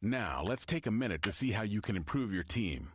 Now, let's take a minute to see how you can improve your team.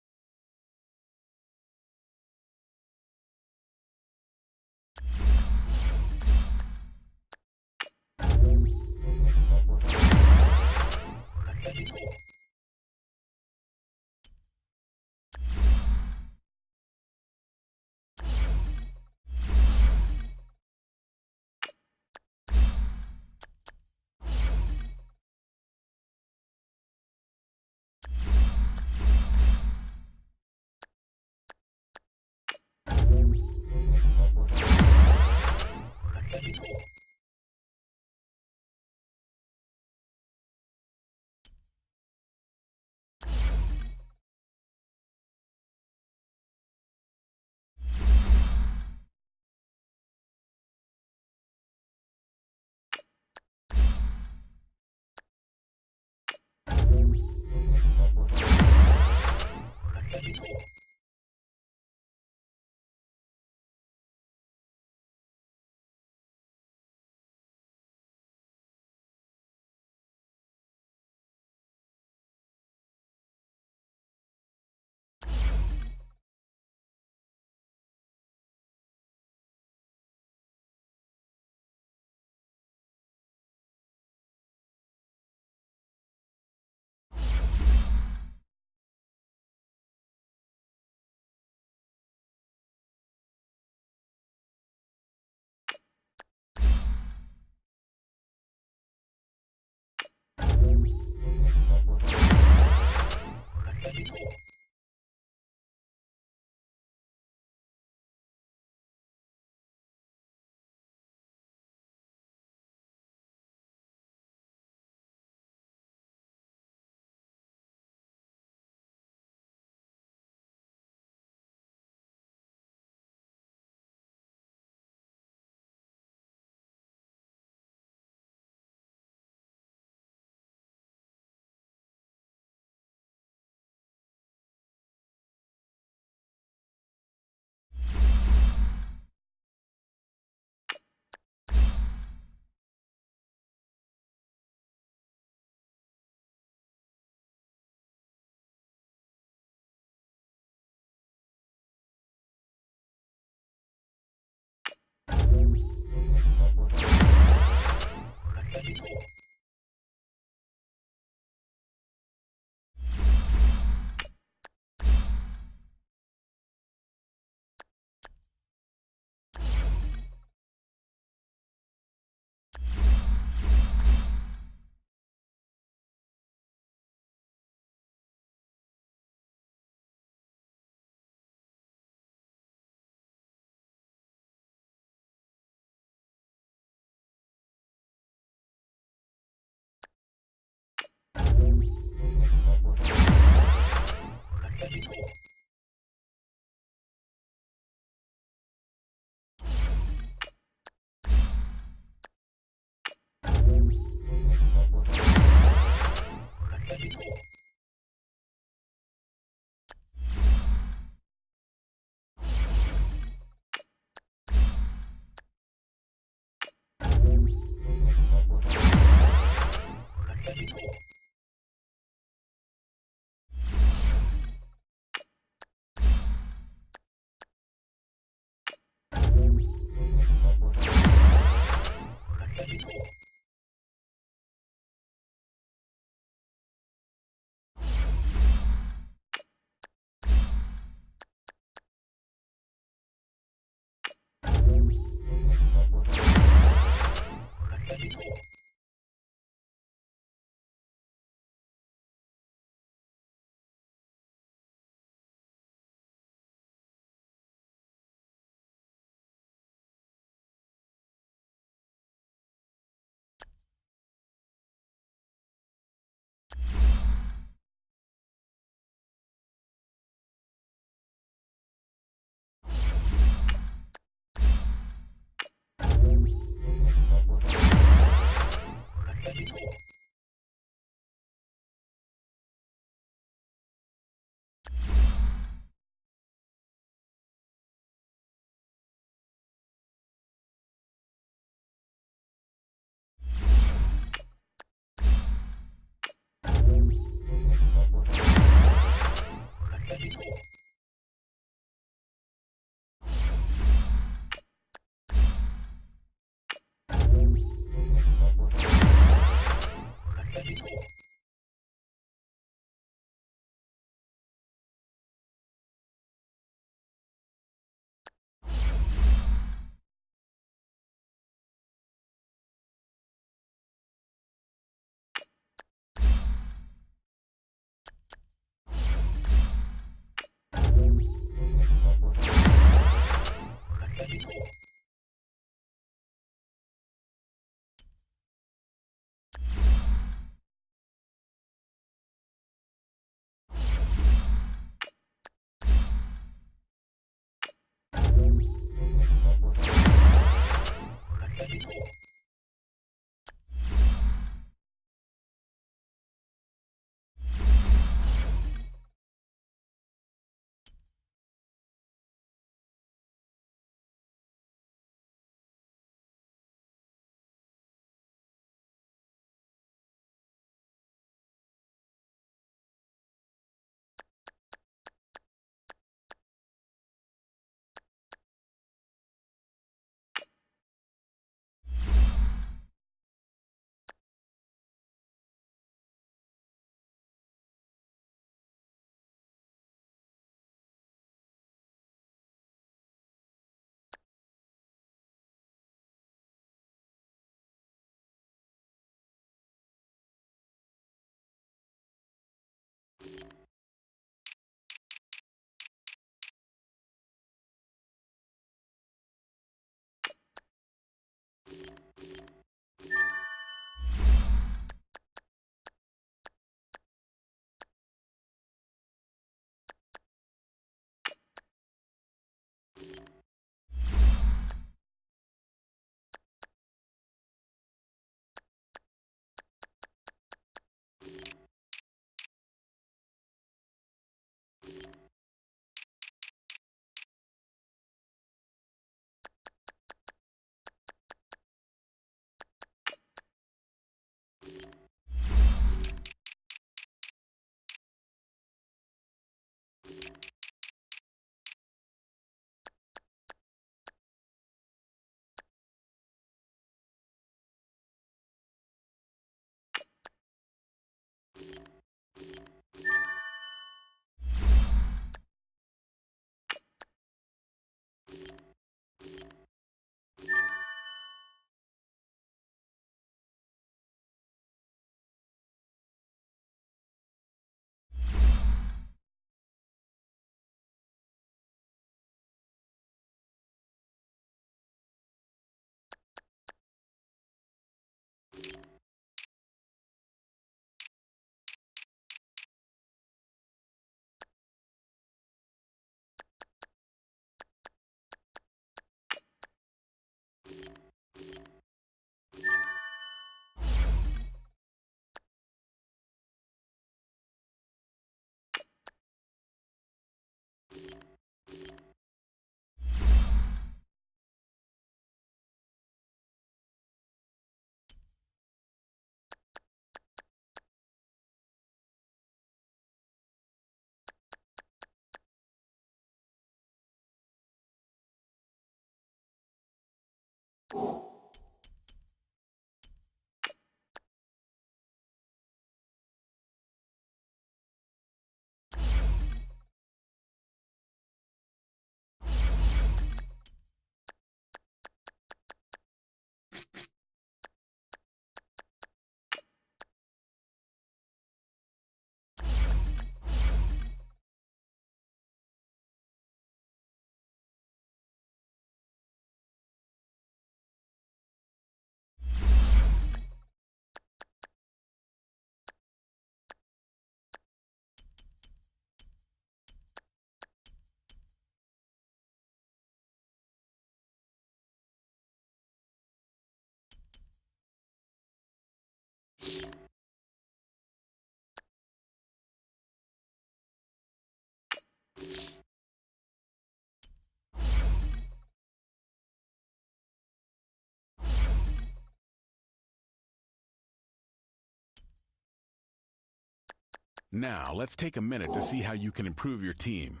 Now, let's take a minute to see how you can improve your team.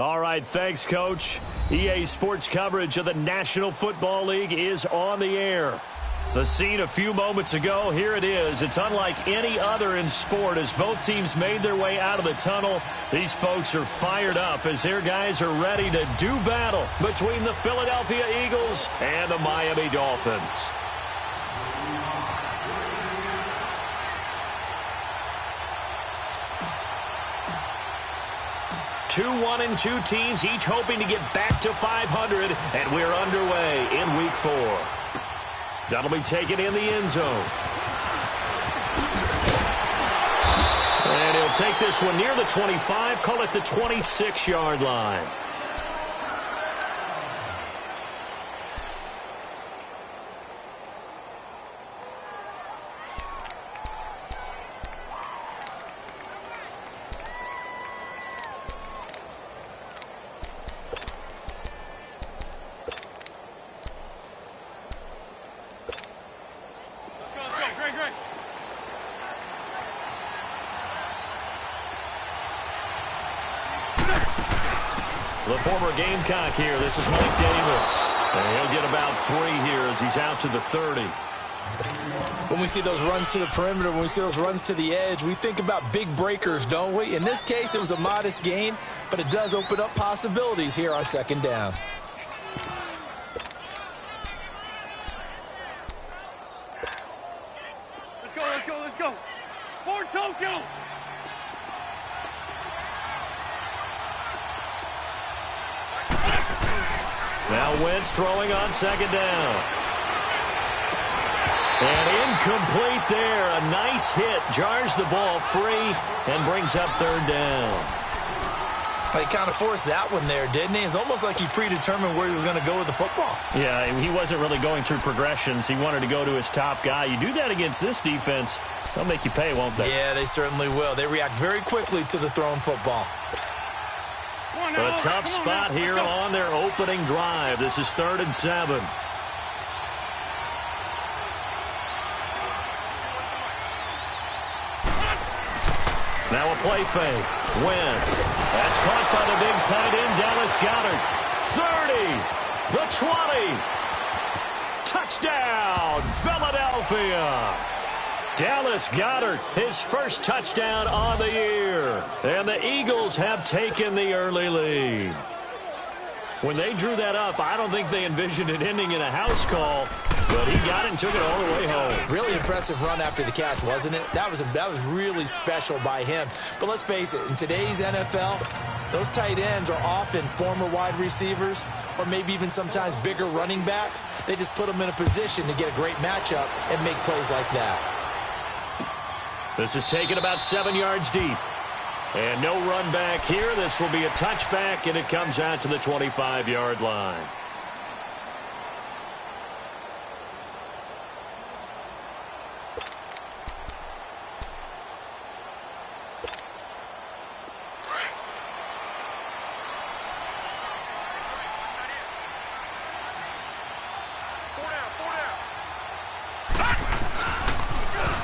All right, thanks, Coach. EA Sports coverage of the National Football League is on the air. The scene a few moments ago, here it is. It's unlike any other in sport as both teams made their way out of the tunnel. These folks are fired up as their guys are ready to do battle between the Philadelphia Eagles and the Miami Dolphins. Two 1-2 teams, each hoping to get back to 500, and we're underway in Week 4. That'll be taken in the end zone. And he'll take this one near the 25, call it the 26-yard line. The former Gamecock here. This is Mike Davis. And he'll get about 3 here as he's out to the 30. When we see those runs to the perimeter, when we see those runs to the edge, we think about big breakers, don't we? In this case, it was a modest gain, but it does open up possibilities here on second down. Let's go, let's go, let's go. For Tokyo. Now Wentz throwing on second down. And incomplete there. A nice hit. Jars the ball free and brings up third down. He kind of forced that one there, didn't he? It's almost like he predetermined where he was going to go with the football. Yeah, he wasn't really going through progressions. He wanted to go to his top guy. You do that against this defense, they'll make you pay, won't they? Yeah, they certainly will. They react very quickly to the thrown football. A tough spot here on their opening drive. This is 3rd and 7. Now a play fake. Wentz. That's caught by the big tight end, Dallas Goedert. 30. The 20. Touchdown, Philadelphia. Dallas Goedert, his first touchdown on the year. And the Eagles have taken the early lead. When they drew that up, I don't think they envisioned it ending in a house call, but But he got it and took it all the way home. Really impressive run after the catch, wasn't it? That was really special by him. But let's face it, in today's NFL, those tight ends are often former wide receivers or maybe even sometimes bigger running backs. They just put them in a position to get a great matchup and make plays like that. This is taken about 7 yards deep. And no run back here. This will be a touchback, and it comes out to the 25-yard line.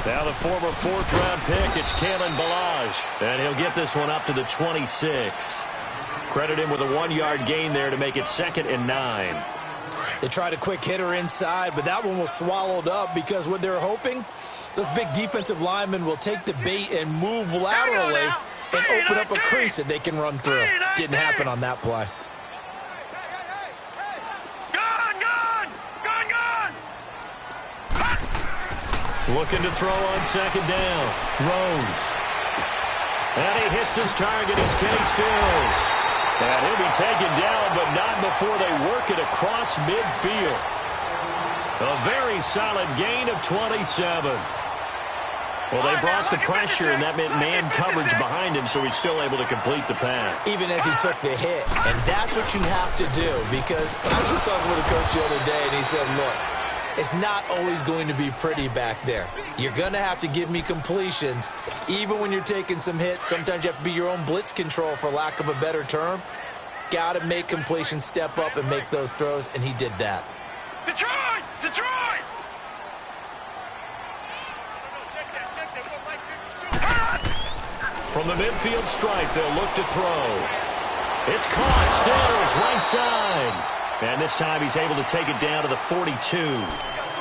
Now the former fourth-round pick, it's Kalen Ballage. And he'll get this one up to the 26. Credit him with a 1-yard gain there to make it 2nd and 9. They tried a quick hitter inside, but that one was swallowed up because what they're hoping, those big defensive linemen will take the bait and move laterally and open up a crease that they can run through. Didn't happen on that play. Looking to throw on 2nd down. Rose. And he hits his target. It's Kenny Stills. And he'll be taken down, but not before they work it across midfield. A very solid gain of 27. Well, they brought the pressure, and that meant man coverage behind him, so he's still able to complete the pass. Even as he took the hit. And that's what you have to do, because I was just talking with a coach the other day, and he said, look, it's not always going to be pretty back there. You're going to have to give me completions. Even when you're taking some hits, sometimes you have to be your own blitz control, for lack of a better term. Got to make completions, step up, and make those throws, and he did that. Detroit! Detroit! From the midfield stripe, they'll look to throw. It's caught. Stills, right side. And this time he's able to take it down to the 42.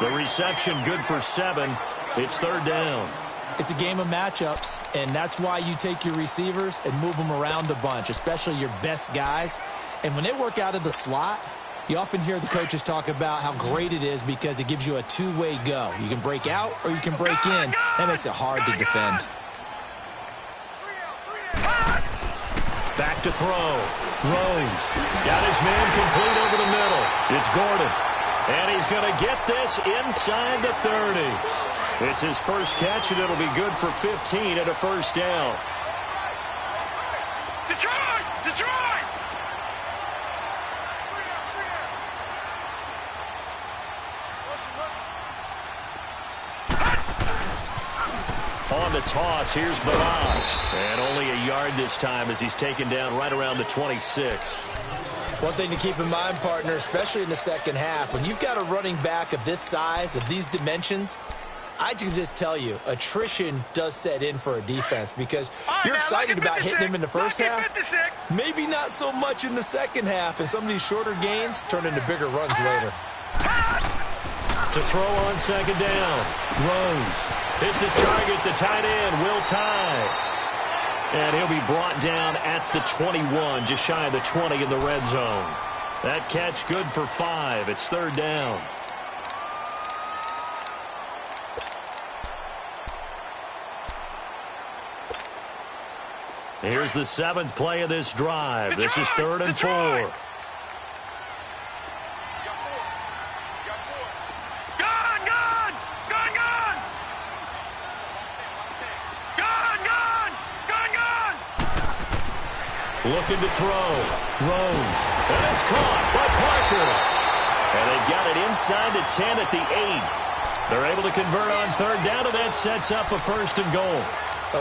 The reception good for 7. It's 3rd down. It's a game of matchups, and that's why you take your receivers and move them around a bunch, especially your best guys. And when they work out of the slot, you often hear the coaches talk about how great it is because it gives you a two-way go. You can break out or you can break in. That makes it hard to defend. Back to throw. Rose got his man complete over the middle. It's Gordon. And he's going to get this inside the 30. It's his first catch, and it'll be good for 15 at a 1st down. Detroit! Detroit! On the toss, here's Barrage. And only a yard this time as he's taken down right around the 26. One thing to keep in mind, partner, especially in the second half, when you've got a running back of this size, of these dimensions, I can just tell you, attrition does set in for a defense because you're excited about hitting him in the first half. Maybe not so much in the second half, and some of these shorter gains turn into bigger runs later. To throw on 2nd down. Rose hits his target. The tight end, Will Tye. And he'll be brought down at the 21, just shy of the 20 in the red zone. That catch good for 5. It's 3rd down. Here's the 7th play of this drive. This is 3rd and 4. Looking to throw. Rose. And it's caught by Parker. And they've got it inside the 10 at the 8. They're able to convert on 3rd down, and that sets up a 1st and goal.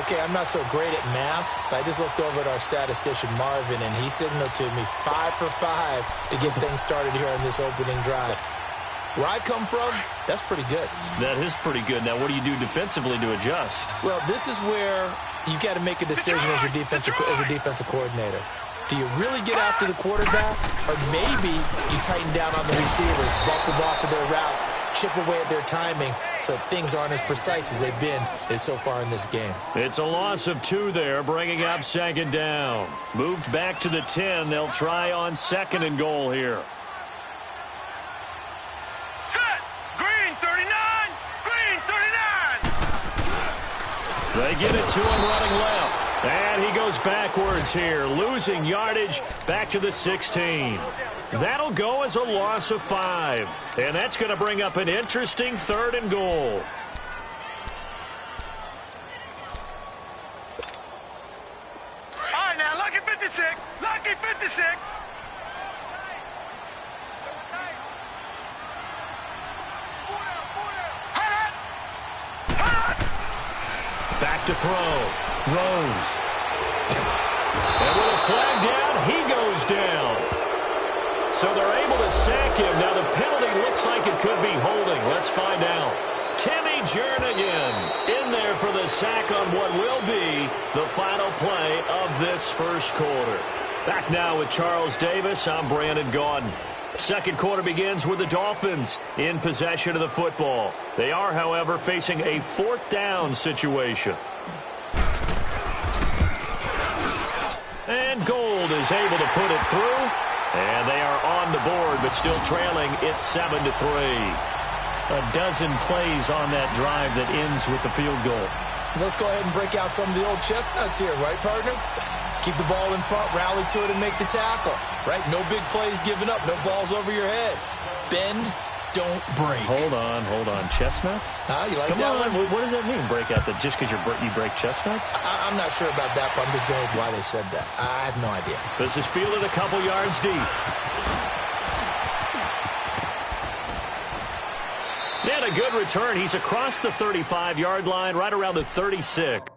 Okay, I'm not so great at math, but I just looked over at our statistician, Marvin, and he signaled to me 5 for 5 to get things started here on this opening drive. Where I come from, that's pretty good. That is pretty good. Now, what do you do defensively to adjust? Well, this is where you've got to make a decision as a defensive coordinator. Do you really get after the quarterback, or maybe you tighten down on the receivers, bump them off of their routes, chip away at their timing so things aren't as precise as they've been so far in this game? It's a loss of 2 there, bringing up 2nd down. Moved back to the 10. They'll try on 2nd and goal here. Set! Green! They get it to him running left. And he goes backwards here, losing yardage back to the 16. That'll go as a loss of 5. And that's going to bring up an interesting 3rd and goal. All right, now, lucky 56. Lucky 56. Back to throw. Rose. And with a flag down, he goes down. So they're able to sack him. Now the penalty looks like it could be holding. Let's find out. Timmy Jernigan in there for the sack on what will be the final play of this first quarter. Back now with Charles Davis. I'm Brandon Gaudin. Second quarter begins with the Dolphins in possession of the football. They are, however, facing a 4th down situation. And Gold is able to put it through. And they are on the board, but still trailing. It's 7-3. A dozen plays on that drive that ends with the field goal. Let's go ahead and break out some of the old chestnuts here, right, partner? Keep the ball in front, rally to it, and make the tackle, right? No big plays given up, no balls over your head. Bend, don't break. Hold on. Chestnuts? You like Come that on. one? What does that mean, break out? That just because you break chestnuts? I'm not sure about that, but I'm just going with why they said that. I have no idea. This is fielded a couple yards deep. And a good return. He's across the 35-yard line, right around the 36.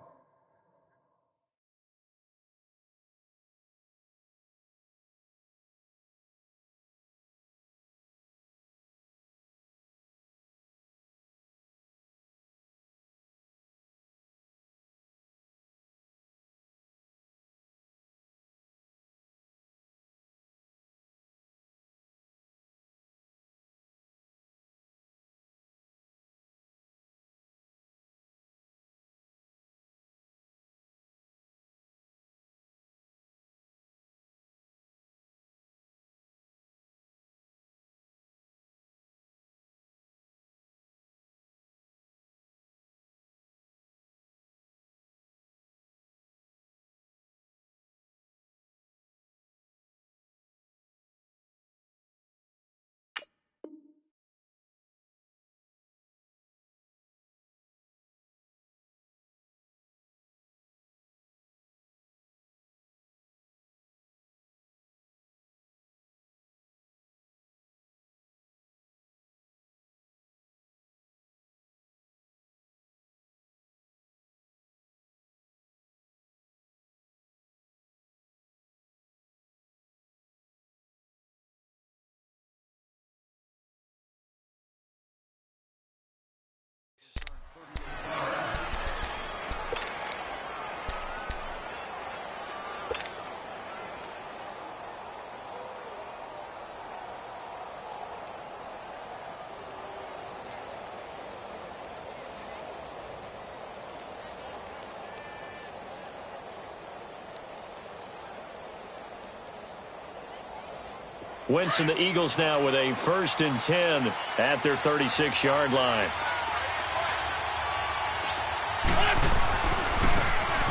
Winston, the Eagles now with a 1st and 10 at their 36-yard line.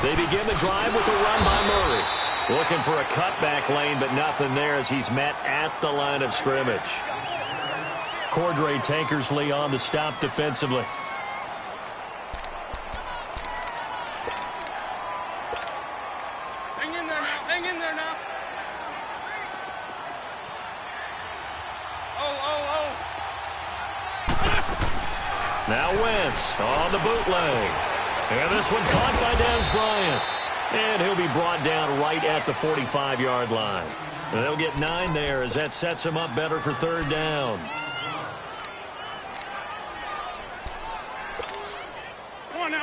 They begin the drive with a run by Murray. Looking for a cutback lane, but nothing there as he's met at the line of scrimmage. Cordray Tankersley on the stop defensively. Hang in there now. Hang in there now. Now Wentz on the bootleg. And this one caught by Dez Bryant. And he'll be brought down right at the 45-yard line. And they'll get 9 there as that sets him up better for 3rd down.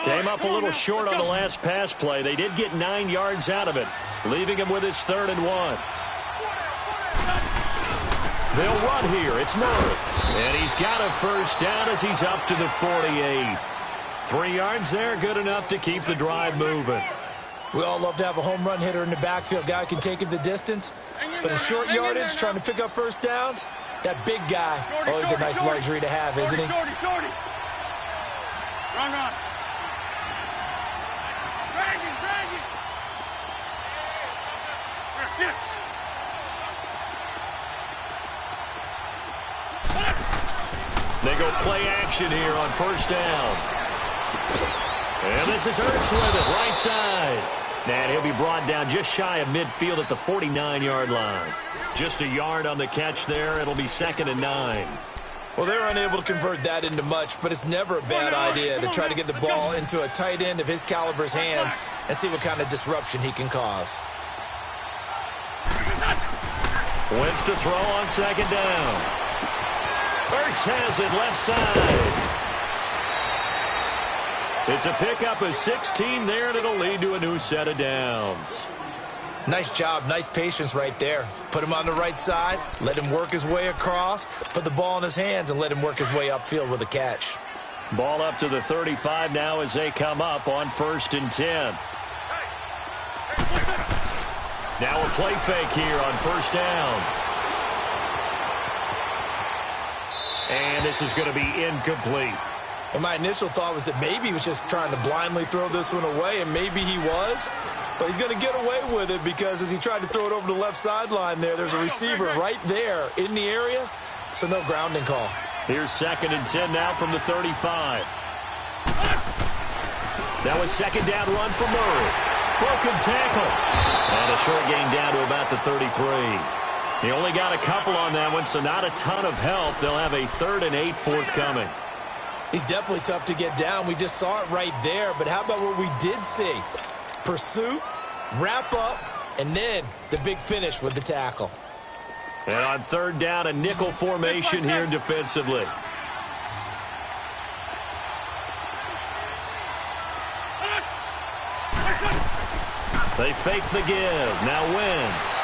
Came up a little short on the last pass play. They did get 9 yards out of it, leaving him with his 3rd and 1. They'll run here. It's Murray. And he's got a 1st down as he's up to the 48. 3 yards there, good enough to keep the drive moving. We all love to have a home run hitter in the backfield. Guy can take it the distance. But in short yardage, trying to pick up 1st downs, that big guy, always a nice luxury to have, isn't he? Run. They go play action here on first down. And this is Ertz with it, right side. And he'll be brought down just shy of midfield at the 49-yard line. Just a yard on the catch there. It'll be 2nd and 9. Well, they were unable to convert that into much, but it's never a bad idea to try to get the ball into a tight end of his caliber's hands and see what kind of disruption he can cause. Wentz to throw on 2nd down. Ertz has it left side. It's a pickup of 16 there, and it'll lead to a new set of downs. Nice job, nice patience right there. Put him on the right side, let him work his way across, put the ball in his hands, and let him work his way upfield with a catch. Ball up to the 35 now as they come up on 1st and 10. Now a play fake here on 1st down. And this is going to be incomplete. And my initial thought was that maybe he was just trying to blindly throw this one away, and maybe he was. But he's going to get away with it because as he tried to throw it over the left sideline there's a receiver right there in the area, so no grounding call. Here's 2nd and 10 now from the 35. Now a 2nd down run for Murray. Broken tackle. And a short gain down to about the 33. He only got a couple on that one, so not a ton of help. They'll have a 3rd and 8 forthcoming. He's definitely tough to get down. We just saw it right there, but how about what we did see? Pursuit, wrap up, and then the big finish with the tackle. And on 3rd down, a nickel formation here defensively. They fake the give. Now Wentz.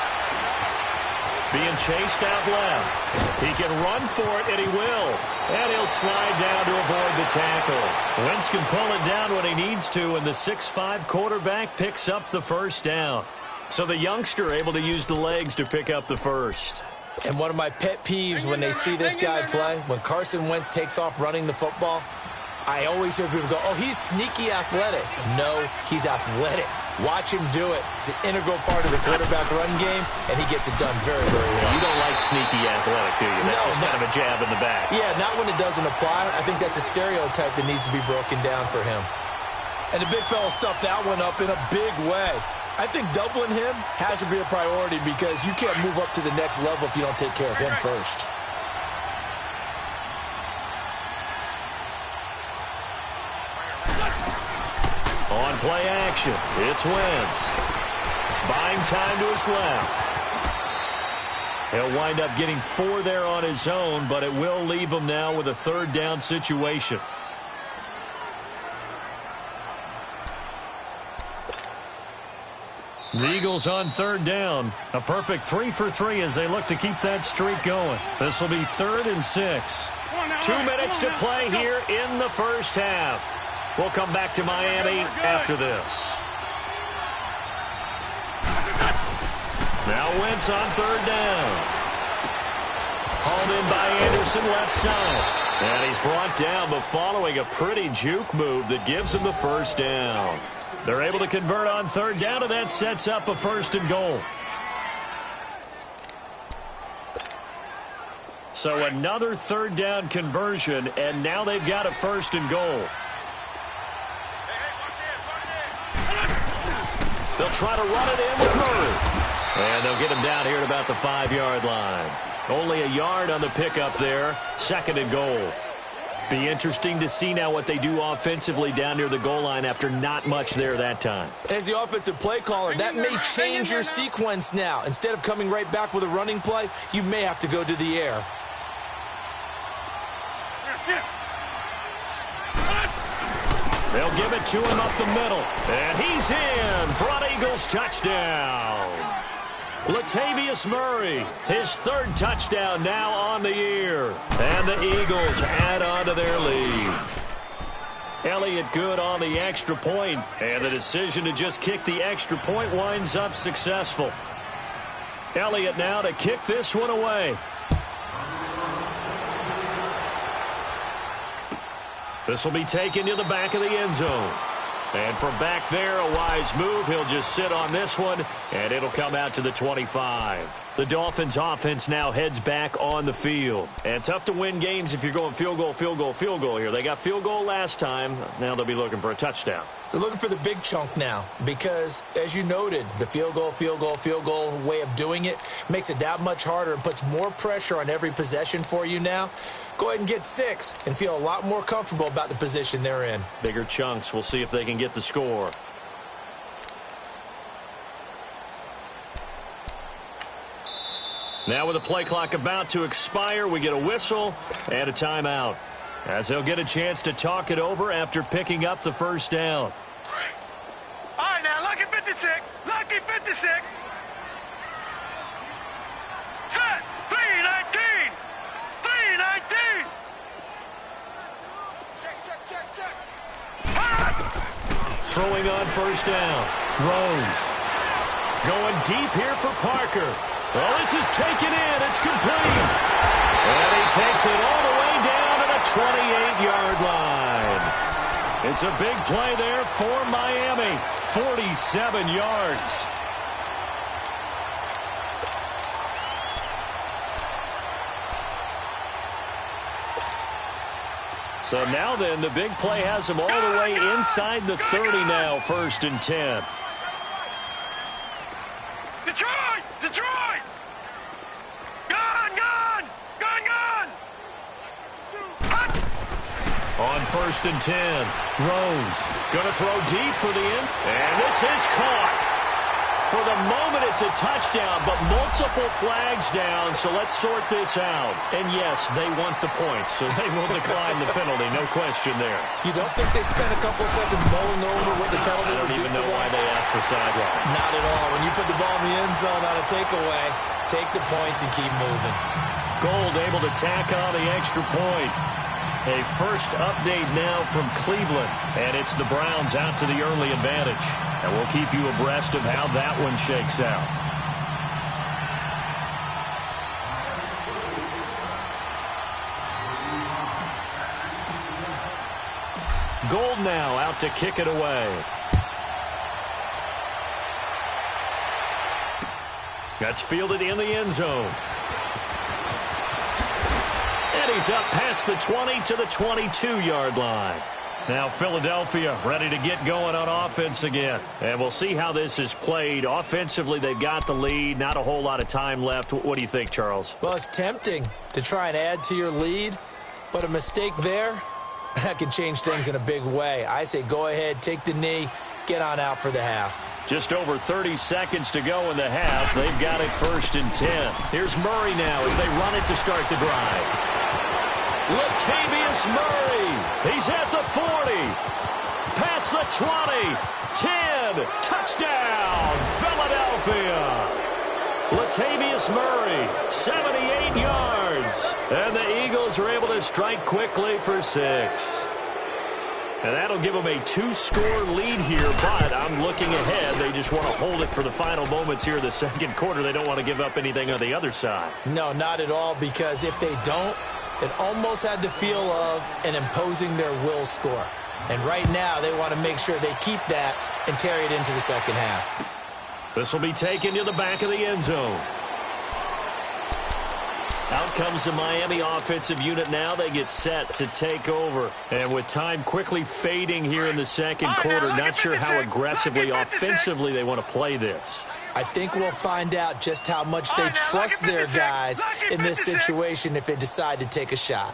Being chased out left. He can run for it, and he will. And he'll slide down to avoid the tackle. Wentz can pull it down when he needs to, and the 6'5" quarterback picks up the 1st down. So the youngster able to use the legs to pick up the 1st. And one of my pet peeves when they see this guy play, when Carson Wentz takes off running the football, I always hear people go, oh, he's sneaky athletic. No, he's athletic. Watch him do it. It's an integral part of the quarterback run game, and he gets it done very, very well. You don't like sneaky athletic, do you? That's just kind of a jab in the back. Yeah, not when it doesn't apply. I think that's a stereotype that needs to be broken down for him. And the big fella stuffed that one up in a big way. I think doubling him has to be a priority because you can't move up to the next level if you don't take care of him first. On play action, it's Wentz. Buying time to his left. He'll wind up getting 4 there on his own, but it will leave him now with a 3rd down situation. The Eagles on 3rd down. A perfect 3 for 3 as they look to keep that streak going. This will be 3rd and 6. 2 minutes to play here in the 1st half. We'll come back to Miami after this. Now Wentz on 3rd down. Hauled in by Anderson left side. And he's brought down, but following a pretty juke move that gives him the 1st down. They're able to convert on 3rd down, and that sets up a 1st and goal. So another 3rd down conversion, and now they've got a 1st and goal. They'll try to run it in with Murray. And they'll get him down here at about the 5-yard line. Only a yard on the pickup there. 2nd and goal. Be interesting to see now what they do offensively down near the goal line after not much there that time. As the offensive play caller, that may change your sequence now. Instead of coming right back with a running play, you may have to go to the air. They'll give it to him up the middle. And he's in for an Eagles touchdown. Latavius Murray, his 3rd touchdown now on the year. And the Eagles add on to their lead. Elliott good on the extra point, and the decision to just kick the extra point winds up successful. Elliott now to kick this one away. This will be taken to the back of the end zone. And from back there, a wise move. He'll just sit on this one, and it'll come out to the 25. The Dolphins' offense now heads back on the field. And tough to win games if you're going field goal, field goal, field goal here. They got field goal last time. Now they'll be looking for a touchdown. They're looking for the big chunk now because, as you noted, the field goal, field goal, field goal way of doing it makes it that much harder and puts more pressure on every possession for you now. Go ahead and get 6 and feel a lot more comfortable about the position they're in. Bigger chunks. We'll see if they can get the score. Now with the play clock about to expire, we get a whistle and a timeout, as they'll get a chance to talk it over after picking up the first down. All right, now, lucky 56. Lucky 56. Set. 319. 319. Check. Throwing on first down. Rose. Going deep here for Parker. Well, this is taken in. It's complete. And he takes it all the way down to the 28-yard line. It's a big play there for Miami. 47 yards. So now then, the big play has him all the way inside the 30 now, 1st and 10. Detroit! Gun! On 1st and 10, Rose going to throw deep for the end. And this is caught. For the moment, it's a touchdown, but multiple flags down, so let's sort this out. And yes, they want the points, so they will decline the penalty, no question there. You don't think they spent a couple seconds mulling over what the penalty I don't even know why they asked the sideline. Not at all. When you put the ball in the end zone on a takeaway, take the points and keep moving. Gold able to tack on the extra point. A first update now from Cleveland, and it's the Browns out to the early advantage. And we'll keep you abreast of how that one shakes out. Gold now out to kick it away. That's fielded in the end zone. And he's up past the 20 to the 22-yard line. Now Philadelphia ready to get going on offense again. And we'll see how this is played. Offensively, they've got the lead. Not a whole lot of time left. What do you think, Charles? Well, it's tempting to try and add to your lead, but a mistake there, that can change things in a big way. I say go ahead, take the knee, get on out for the half. Just over 30 seconds to go in the half. They've got it 1st and 10. Here's Murray now as they run it to start the drive. Latavius Murray. He's at the 40. Past the 20. 10. Touchdown, Philadelphia. Latavius Murray, 78 yards. And the Eagles are able to strike quickly for 6. And that'll give them a 2-score lead here, but I'm looking ahead. They just want to hold it for the final moments here in the second quarter. They don't want to give up anything on the other side. No, not at all, because if they don't, it almost had the feel of an imposing their will score. And right now, they want to make sure they keep that and carry it into the second half. This will be taken to the back of the end zone. Out comes the Miami offensive unit now. They get set to take over. And with time quickly fading here in the second quarter, not sure how aggressively, offensively they want to play this. I think we'll find out just how much they trust their guys in this situation if they decide to take a shot.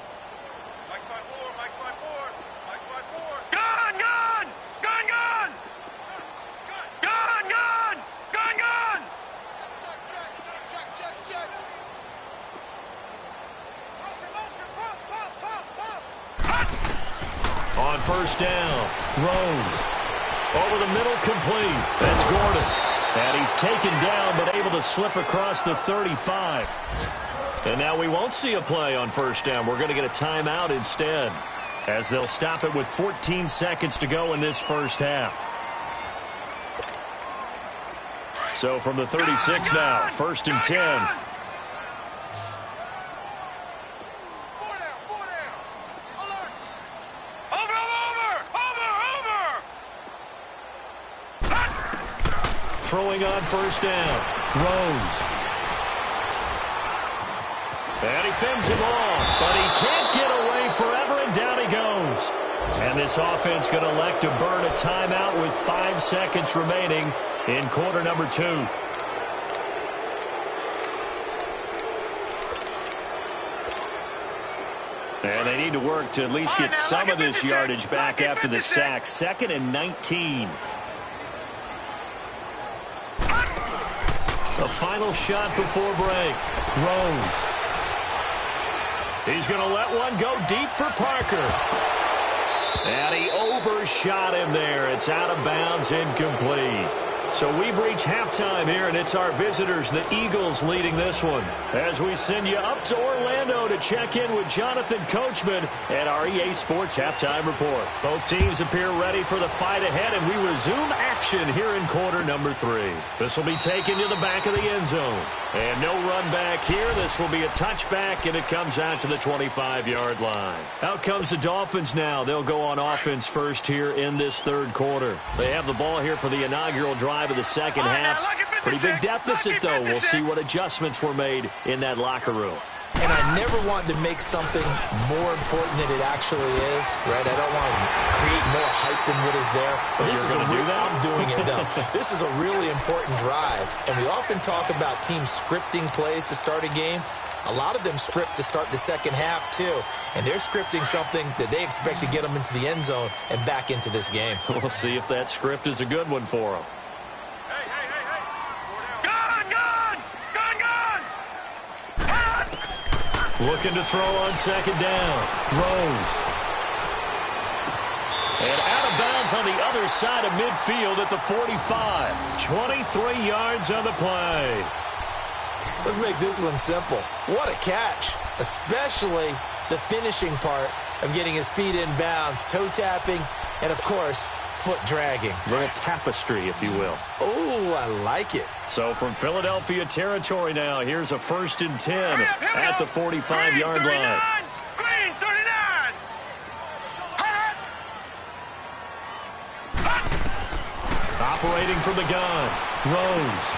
On 1st down, Rose. Over the middle, complete. That's Gordon. And he's taken down, but able to slip across the 35. And now we won't see a play on 1st down. We're going to get a timeout instead, as they'll stop it with 14 seconds to go in this first half. So from the 36 now, 1st and 10. throwing on first down. Rose. And he fends him off, but he can't get away forever, and down he goes. And this offense going to elect to burn a timeout with 5 seconds remaining in quarter number 2. And they need to work to at least get some of this yardage back after the sack. 2nd and 19. The final shot before break. Rose. He's going to let one go deep for Parker. And he overshot him there. It's out of bounds, incomplete. So we've reached halftime here, and it's our visitors, the Eagles, leading this one. As we send you up to Orlando to check in with Jonathan Coachman and our EA Sports Halftime Report. Both teams appear ready for the fight ahead, and we resume action here in quarter number 3. This will be taken to the back of the end zone. And no run back here. This will be a touchback, and it comes out to the 25-yard line. Out comes the Dolphins now. They'll go on offense first here in this third quarter. They have the ball here for the inaugural drive of the second half. Pretty big deficit, though. We'll see what adjustments were made in that locker room. And I never want to make something more important than it actually is, right? I don't want to create more hype than what is there. But this is I'm doing it, though. This is a really important drive. And we often talk about teams scripting plays to start a game. A lot of them script to start the second half, too. And they're scripting something that they expect to get them into the end zone and back into this game. We'll see if that script is a good one for them. Looking to throw on second down. Rose. And out of bounds on the other side of midfield at the 45. 23 yards on the play. Let's make this one simple. What a catch, especially the finishing part of getting his feet in bounds, toe tapping, and, of course, foot dragging. Little tapestry, if you will. Oh, I like it. So from Philadelphia territory now, here's a 1st and 10 at the 45-yard line. Green 39. Operating from the gun. Rose.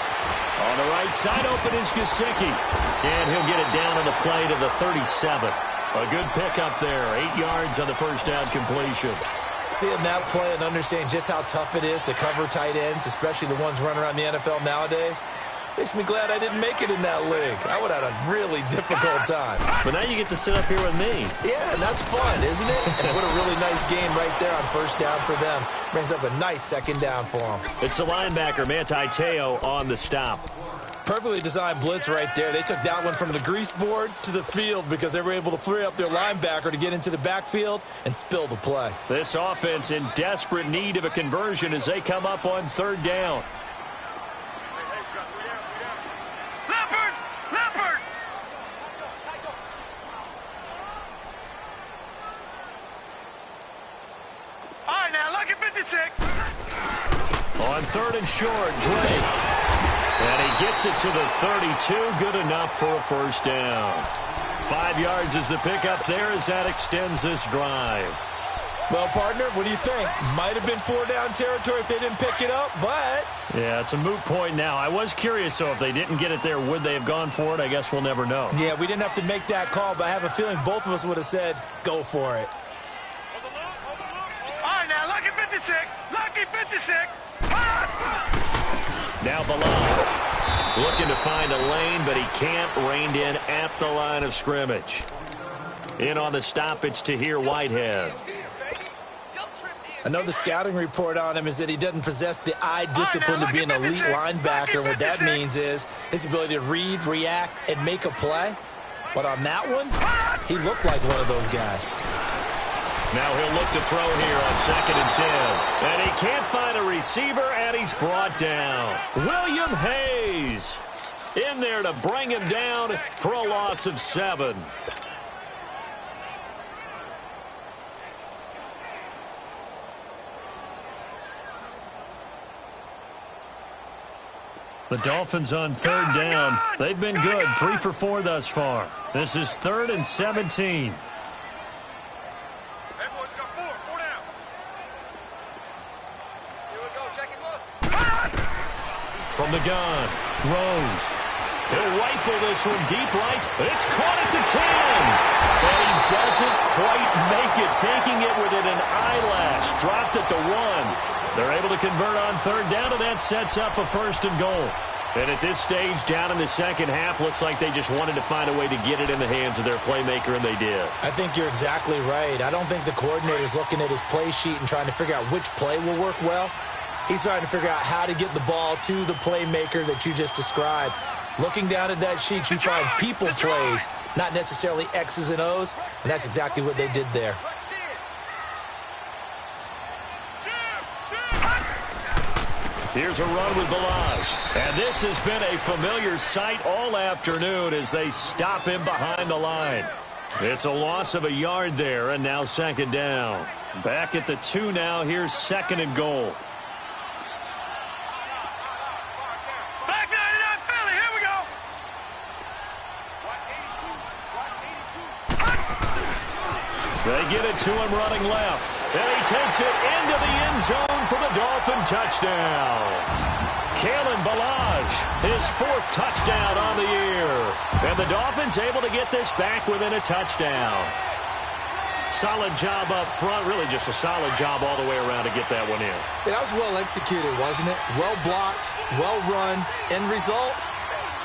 On the right side, open is Gesicki. And he'll get it down on the play to the 37. A good pickup there. 8 yards on the first down completion. Seeing that play and understanding just how tough it is to cover tight ends, especially the ones running around the NFL nowadays, makes me glad I didn't make it in that league. I would have had a really difficult time. But now you get to sit up here with me. Yeah, and that's fun, isn't it? And what a really nice game right there on first down for them. Brings up a nice second down for them. It's the linebacker, Manti Te'o, on the stop. Perfectly designed blitz right there. They took that one from the grease board to the field because they were able to free up their linebacker to get into the backfield and spill the play. This offense in desperate need of a conversion as they come up on third down. Leopard! All right, now, look at 56. On 3rd and short, Drake. And he gets it to the 32. Good enough for a first down. 5 yards is the pickup there as that extends this drive. Well, partner, what do you think? Might have been 4-down territory if they didn't pick it up, but... Yeah, it's a moot point now. I was curious, so if they didn't get it there, would they have gone for it? I guess we'll never know. Yeah, we didn't have to make that call, but I have a feeling both of us would have said, go for it. All right, now, look at 56. Lucky 56. Now Balaj looking to find a lane, but he can't. Reined in at the line of scrimmage. In on the stop, it's Tahir Whitehead. I know the scouting report on him is that he doesn't possess the eye discipline to be an elite linebacker. What that means is his ability to read, react, and make a play. But on that one, he looked like one of those guys. Now he'll look to throw here on 2nd and 10. And he can't find a receiver, and he's brought down. William Hayes in there to bring him down for a loss of 7. The Dolphins on 3rd down. They've been good, 3 for 4 thus far. This is 3rd and 17. From the gun, Rose. He'll rifle this one deep right. It's caught at the 10. And he doesn't quite make it, taking it within an eyelash. Dropped at the 1. They're able to convert on third down, and that sets up a first and goal. And at this stage, down in the second half, looks like they just wanted to find a way to get it in the hands of their playmaker, and they did. I think you're exactly right. I don't think the coordinator's looking at his play sheet and trying to figure out which play will work well. He's trying to figure out how to get the ball to the playmaker that you just described. Looking down at that sheet, you find people plays, not necessarily X's and O's, and that's exactly what they did there. Here's a run with Balaj. And this has been a familiar sight all afternoon as they stop him behind the line. It's a loss of a yard there, and now second down. Back at the 2 now. Here's second and goal. Back 99 Philly, here we go. They get it to him running left. And he takes it into the end zone for the Dolphin touchdown. Kalen Balaj, his 4th touchdown on the year. And the Dolphins able to get this back within a touchdown. Solid job up front, really just a solid job all the way around to get that one in. That was well executed, wasn't it? Well blocked, well run. End result,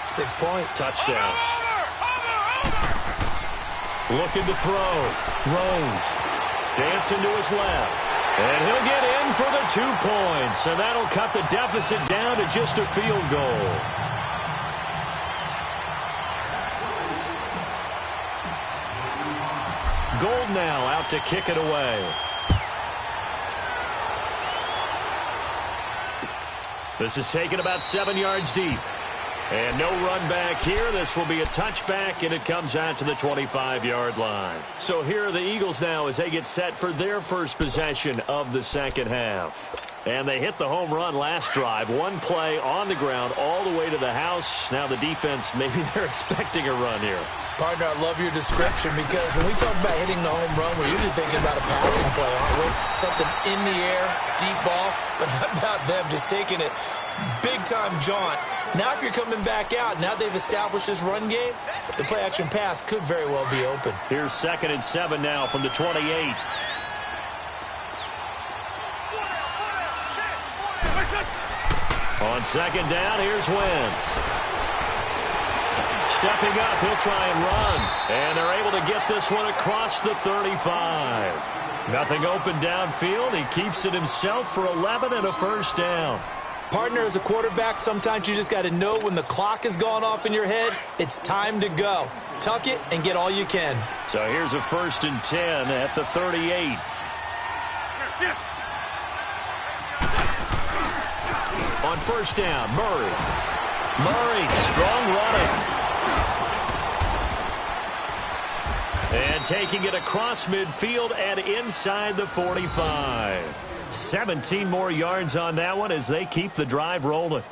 6 points. Touchdown. Looking to throw. Rose. Dancing to his left. And he'll get in for the 2 points. And that'll cut the deficit down to just a field goal. Gold now out to kick it away. This is taken about 7 yards deep. And no run back here. This will be a touchback, and it comes out to the 25-yard line. So here are the Eagles now as they get set for their first possession of the second half. And they hit the home run last drive. 1 play on the ground all the way to the house. Now the defense, maybe they're expecting a run here. Partner, I love your description because when we talk about hitting the home run, we're usually thinking about a passing play, aren't we? Something in the air, deep ball. But how about them just taking it big-time jaunt? Now if you're coming back out, now they've established this run game, the play-action pass could very well be open. Here's 2nd and 7 now from the 28. On second down, here's Wentz. Stepping up, he'll try and run. And they're able to get this one across the 35. Nothing open downfield. He keeps it himself for 11 and a first down. Partner, as a quarterback, sometimes you just got to know when the clock has gone off in your head, it's time to go. Tuck it and get all you can. So here's a 1st and 10 at the 38. On first down, Murray. Murray, strong running. And taking it across midfield and inside the 45. 17 more yards on that one as they keep the drive rolling.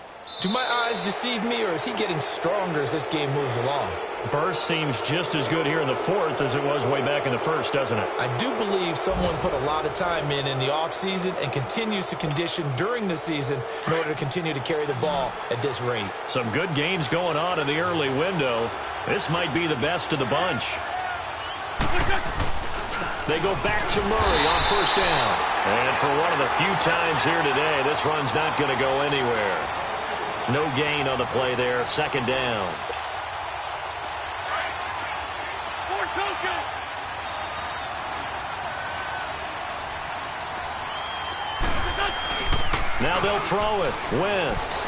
Do my eyes deceive me, or is he getting stronger as this game moves along? Burst seems just as good here in the 4th as it was way back in the 1st, doesn't it? I do believe someone put a lot of time in the offseason and continues to condition during the season in order to continue to carry the ball at this rate. Some good games going on in the early window. This might be the best of the bunch. They go back to Murray on first down. And for one of the few times here today, this run's not going to go anywhere. No gain on the play there. Second down. Now they'll throw it. Wentz.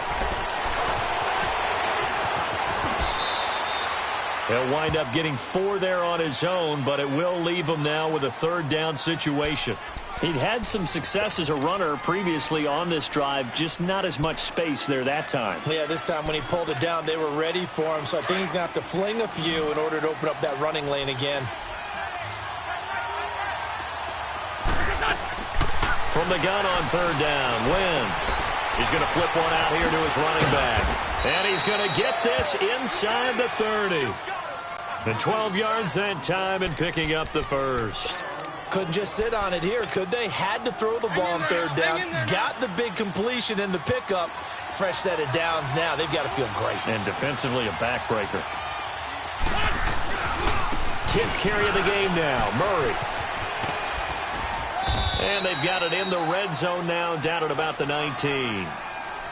He'll wind up getting 4 there on his own, but it will leave him now with a 3rd down situation. He'd had some success as a runner previously on this drive, just not as much space there that time. Yeah, this time when he pulled it down, they were ready for him, so I think he's going to have to fling a few in order to open up that running lane again. From the gun on 3rd down, Wentz. He's going to flip one out here to his running back. And he's going to get this inside the 30. And 12 yards that time and picking up the first. Couldn't just sit on it here, could they? Had to throw the ball on third down. Got the big completion in the pickup. Fresh set of downs now. They've got to feel great. And defensively, a backbreaker. 10th carry of the game now. Murray. And they've got it in the red zone now, down at about the 19.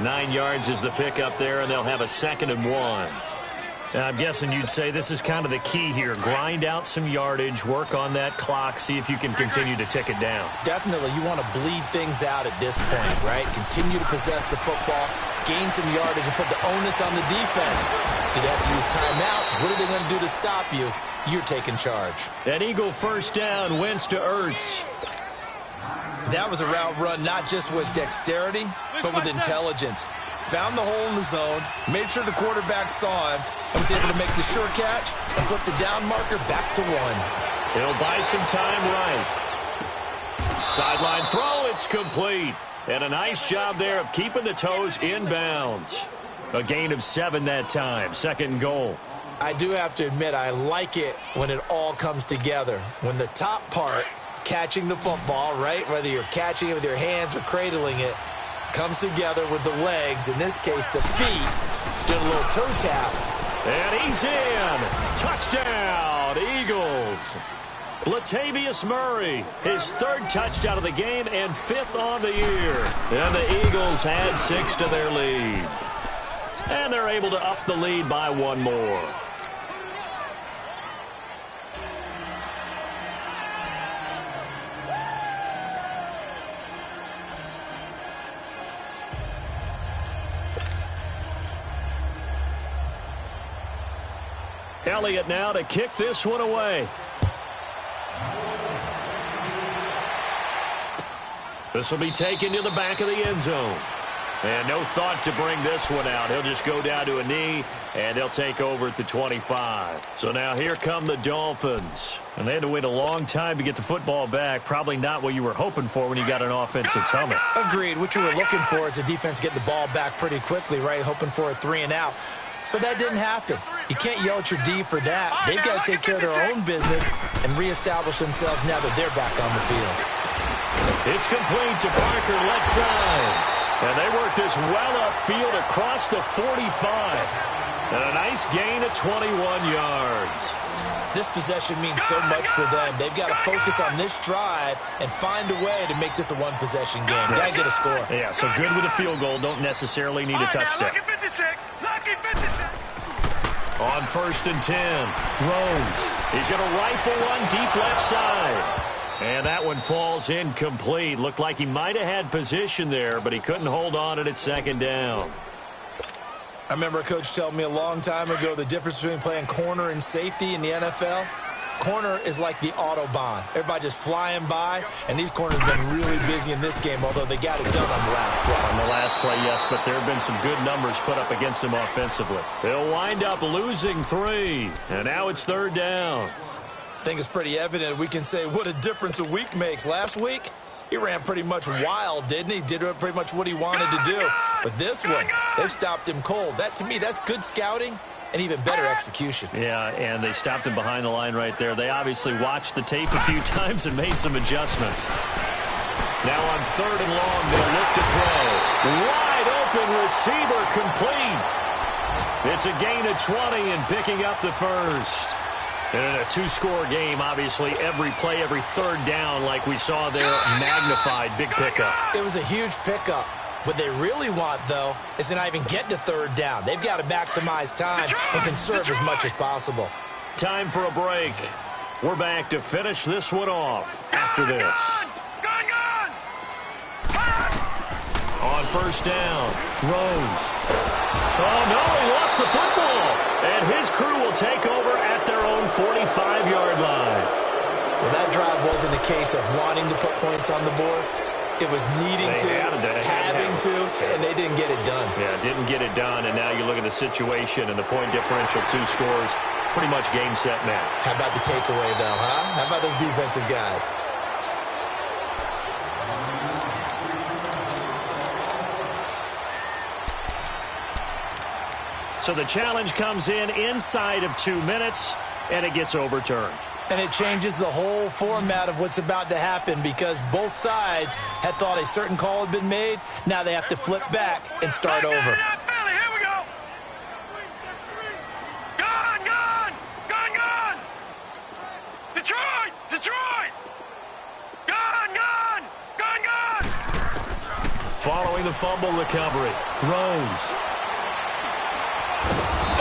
9 yards is the pickup there, and they'll have a 2nd and 1. I'm guessing you'd say this is kind of the key here. Grind out some yardage, work on that clock, see if you can continue to tick it down. Definitely, you want to bleed things out at this point, right? Continue to possess the football, gain some yardage, and put the onus on the defense. Do they have to use timeouts? What are they going to do to stop you? You're taking charge. An Eagle first down, Wentz to Ertz. That was a route run not just with dexterity, but with intelligence. Found the hole in the zone, made sure the quarterback saw him, and was able to make the sure catch and flip the down marker back to 1. He'll buy some time right. Sideline throw, it's complete. And a nice job there of keeping the toes in bounds. A gain of 7 that time, 2nd and goal. I do have to admit, I like it when it all comes together. When the top part, catching the football, right, whether you're catching it with your hands or cradling it, comes together with the legs, in this case the feet, did a little toe tap. And he's in. Touchdown, Eagles. Latavius Murray, his 3rd touchdown of the game and 5th on the year. And the Eagles add 6 to their lead. And they're able to up the lead by 1 more. Elliott now to kick this one away. This will be taken to the back of the end zone. And no thought to bring this one out. He'll just go down to a knee, and they'll take over at the 25. So now here come the Dolphins. And they had to wait a long time to get the football back. Probably not what you were hoping for when you got an offense that's humming. Agreed. What you were looking for is the defense getting the ball back pretty quickly, right? Hoping for a 3 and out. So that didn't happen. You can't yell at your D for that. They've got to take care of their own business and reestablish themselves now that they're back on the field. It's complete to Parker, left side. And they work this well upfield across the 45. And a nice gain of 21 yards. This possession means so much for them. They've got to focus on this drive and find a way to make this a one-possession game. Got to get a score. Yeah, so good with a field goal. Don't necessarily need a touchdown. Lucky 56. Lucky 56. On 1st and 10, Rose. He's going to rifle one deep left side. And that one falls incomplete. Looked like he might have had position there, but he couldn't hold on at 2nd down. I remember a coach telling me a long time ago the difference between playing corner and safety in the NFL. Corner is like the Autobahn. Everybody just flying by, and these corners have been really busy in this game, although they got it done on the last play. On the last play, yes, but there have been some good numbers put up against them offensively. They'll wind up losing 3, and now it's 3rd down. I think it's pretty evident. We can say what a difference a week makes. Last week, he ran pretty much wild, didn't he? Did pretty much what he wanted to do. But this one, they've stopped him cold. That, to me, that's good scouting and even better execution. Yeah, and they stopped him behind the line right there. They obviously watched the tape a few times and made some adjustments. Now on 3rd and long, they'll look to throw. Wide open receiver complete. It's a gain of 20 and picking up the first. And in a 2-score game, obviously, every play, every 3rd down, like we saw there, magnified, big pickup. It was a huge pickup. What they really want, though, is to not even get to 3rd down. They've got to maximize time and conserve as much as possible. Time for a break. We're back to finish this one off after this. On 1st down, Rose. Oh, no, he lost the football. And his crew will take over at their own 45-yard line. Well, that drive wasn't a case of wanting to put points on the board. It was needing having to, and they didn't get it done. Yeah, didn't get it done, and now you look at the situation and the point differential, 2 scores, pretty much game, set, match. How about the takeaway, though, huh? How about those defensive guys? So the challenge comes in inside of 2 minutes, and it gets overturned. And it changes the whole format of what's about to happen because both sides had thought a certain call had been made. Now they have to flip back and start over. Here we go. Gone, gone, gone, gone. Detroit, Detroit. Gone, gone, gone, gone. Following the fumble recovery, throws.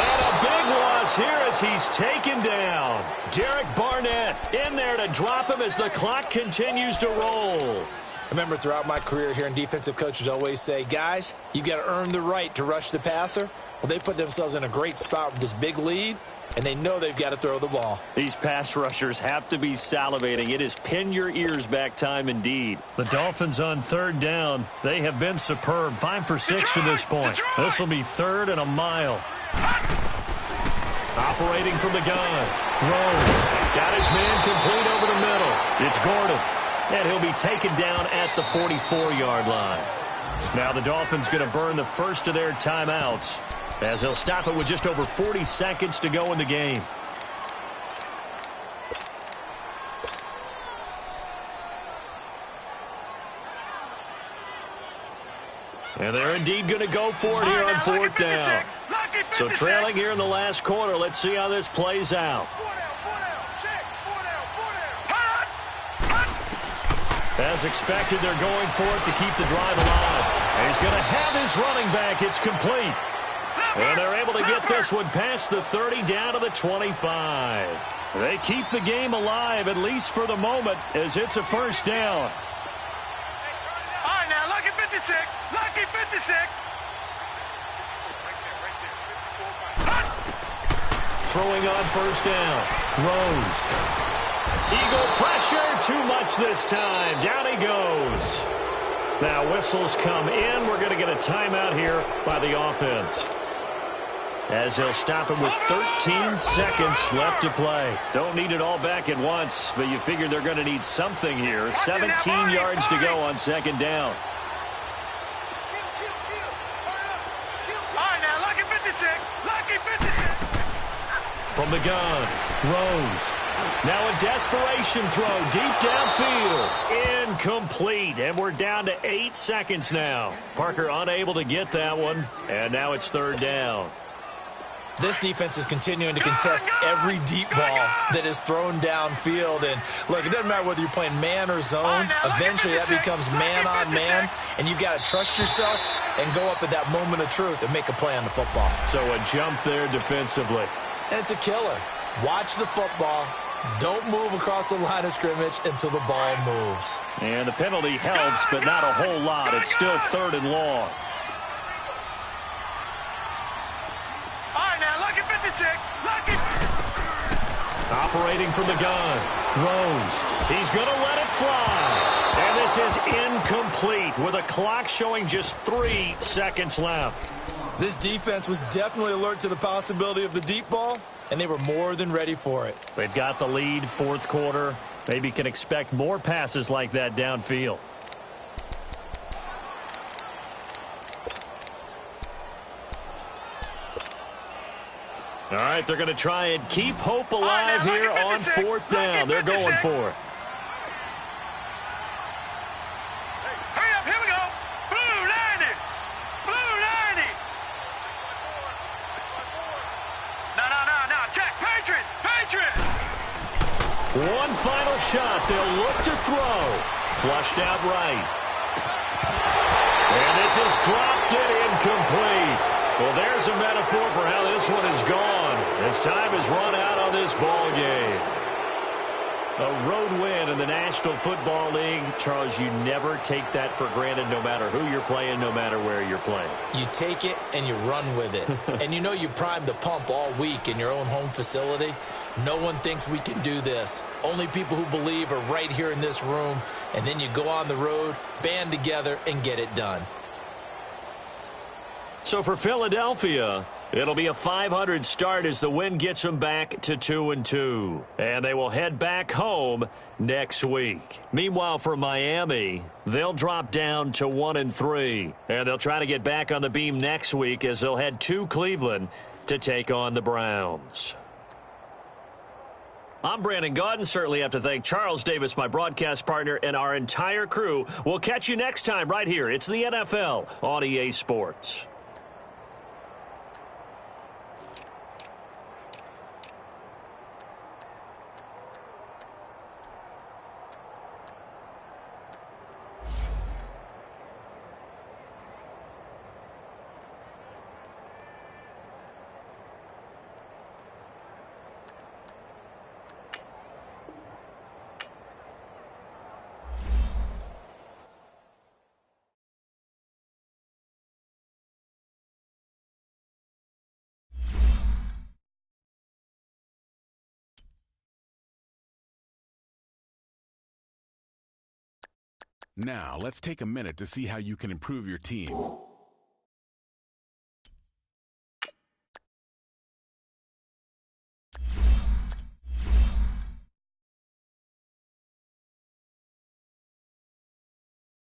And a big loss here as he's taken down. Derek Barnett in there to drop him as the clock continues to roll. I remember throughout my career hearing defensive coaches always say, guys, you got to earn the right to rush the passer. Well, they put themselves in a great spot with this big lead, and they know they've got to throw the ball. These pass rushers have to be salivating. It is pin your ears back time indeed. The Dolphins on third down. They have been superb. 5 for 6 to this point. This will be 3rd and a mile. Operating from the gun. Rose got his man complete over the middle. It's Gordon. And he'll be taken down at the 44-yard line. Now the Dolphins going to burn the first of their timeouts as they'll stop it with just over 40 seconds to go in the game. And they're indeed going to go for it here on 4th down. So trailing here in the last quarter. Let's see how this plays out. As expected, they're going for it to keep the drive alive. And he's going to have his running back. It's complete. And they're able to get this one past the 30 down to the 25. They keep the game alive, at least for the moment, as it's a first down. All right, now, lucky 56. Lucky 56. Throwing on first down. Rose. Eagle pressure, too much this time. Down he goes. Now whistles come in. We're going to get a timeout here by the offense, as they'll stop it with 13 seconds left to play. Don't need it all back at once, but you figure they're going to need something here. 17 yards to go on 2nd down. All right, now, lucky 56. Lucky 56. From the gun, Rose. Now a desperation throw deep downfield. Incomplete. And we're down to 8 seconds now. Parker unable to get that one. And now it's 3rd down. This defense is continuing to contest every deep ball that is thrown downfield. And, look, it doesn't matter whether you're playing man or zone. Eventually that becomes man on man. And you've got to trust yourself and go up at that moment of truth and make a play on the football. So a jump there defensively. And it's a killer. Watch the football. Don't move across the line of scrimmage until the ball moves. And the penalty helps, but not a whole lot. It's still 3rd and long. All right, now, lucky 56. Lucky. Operating from the gun. Rose. He's going to let it fly. And this is incomplete with a clock showing just 3 seconds left. This defense was definitely alert to the possibility of the deep ball, and they were more than ready for it. They've got the lead, 4th quarter. Maybe can expect more passes like that downfield. All right, they're going to try and keep hope alive here on 4th down. They're going for it. Hurry up, here we go. Blue 90. Blue 90. No. Check. Patriot. Patriot. One final shot. They'll look to throw. Flushed out right. And this is dropped it incomplete. Well, there's a metaphor for how this one is gone. As time has run out on this ball game. A road win in the National Football League. Charles, you never take that for granted no matter who you're playing, no matter where you're playing. You take it and you run with it. And you know you primed the pump all week in your own home facility. No one thinks we can do this. Only people who believe are right here in this room. And then you go on the road, band together, and get it done. So for Philadelphia, it'll be a .500 start as the win gets them back to 2-2. And they will head back home next week. Meanwhile, for Miami, they'll drop down to 1-3. And they'll try to get back on the beam next week as they'll head to Cleveland to take on the Browns. I'm Brandon Gaudin. Certainly have to thank Charles Davis, my broadcast partner, and our entire crew. We'll catch you next time right here. It's the NFL on EA Sports. Now, let's take a minute to see how you can improve your team.